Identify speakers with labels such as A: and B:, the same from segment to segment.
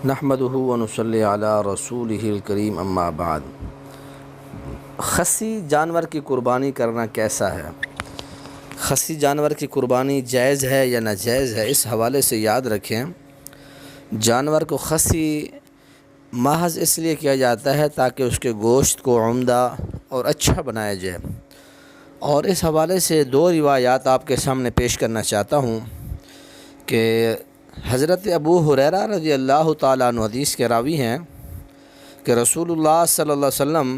A: نحمدہ ونصلی علی رسولہ الکریم اما بعد۔ خصی جانور کی قربانی کرنا کیسا ہے؟ خصی جانور کی قربانی جائز ہے یا ناجائز ہے، اس حوالے سے یاد رکھیں جانور کو خصی محض اس لیے کیا جاتا ہے تاکہ اس کے گوشت کو عمدہ اور اچھا بنایا جائے، اور اس حوالے سے دو روایات آپ کے سامنے پیش کرنا چاہتا ہوں کہ حضرت ابو ہریرہ رضی اللہ تعالیٰ عنہ حدیث کے راوی ہیں کہ رسول اللہ صلی اللہ علیہ وسلم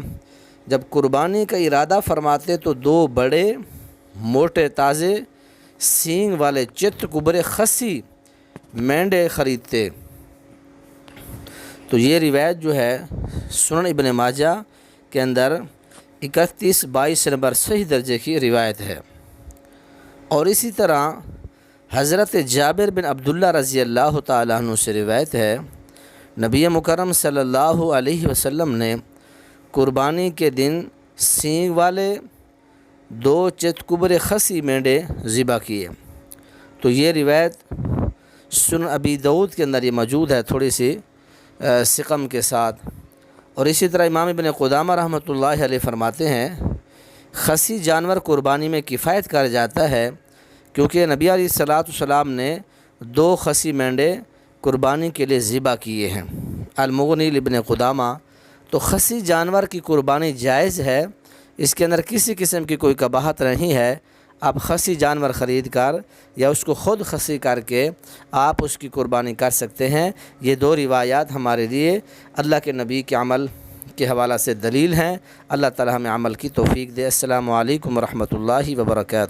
A: جب قربانی کا ارادہ فرماتے تو دو بڑے موٹے تازے سینگ والے چت کبرے خصی مینڈے خریدتے۔ تو یہ روایت جو ہے سنن ابن ماجہ کے اندر 31-22 نمبر صحیح درجے کی روایت ہے، اور اسی طرح حضرت جابر بن عبداللہ رضی اللہ تعالیٰ عنہ سے روایت ہے نبی مکرم صلی اللہ علیہ وسلم نے قربانی کے دن سینگ والے دو چتکبر خصی مینڈے ذبح کیے۔ تو یہ روایت سنن ابی داؤد کے اندر یہ موجود ہے تھوڑی سی سقم کے ساتھ، اور اسی طرح امام ابن قدامہ رحمۃ اللہ علیہ فرماتے ہیں خصی جانور قربانی میں کفایت کر جاتا ہے کیونکہ نبی علیہ الصلوۃ والسلام نے دو خصی مینڈے قربانی کے لیے ذبح کیے ہیں۔ المغنی ابن قدامہ۔ تو خصی جانور کی قربانی جائز ہے، اس کے اندر کسی قسم کی کوئی قباحت نہیں ہے۔ آپ خصی جانور خرید کر یا اس کو خود خصی کر کے آپ اس کی قربانی کر سکتے ہیں۔ یہ دو روایات ہمارے لیے اللہ کے نبی کے عمل کے حوالہ سے دلیل ہیں۔ اللہ تعالی ہمیں عمل کی توفیق دے۔ السلام علیکم ورحمۃ اللہ وبرکاتہ۔